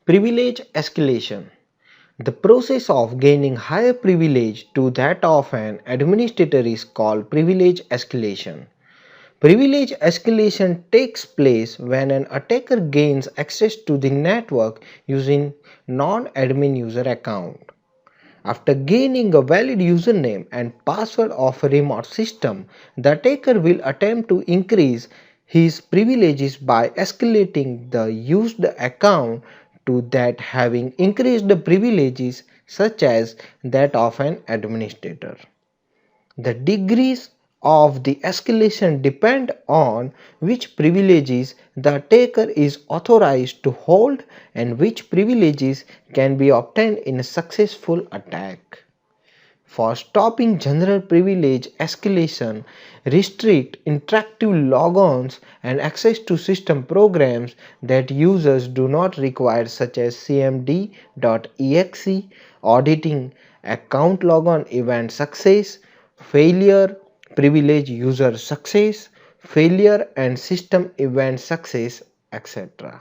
Privilege escalation. The process of gaining higher privilege to that of an administrator is called privilege escalation. Privilege escalation takes place when an attacker gains access to the network using non-admin user account. After gaining a valid username and password of a remote system, the attacker will attempt to increase his privileges by escalating the used account to that having increased the privileges such as that of an administrator. The degrees of the escalation depend on which privileges the attacker is authorized to hold and which privileges can be obtained in a successful attack. For stopping general privilege escalation, restrict interactive logons and access to system programs that users do not require such as cmd.exe, auditing account logon event success, failure, privilege user success, failure and system event success, etc.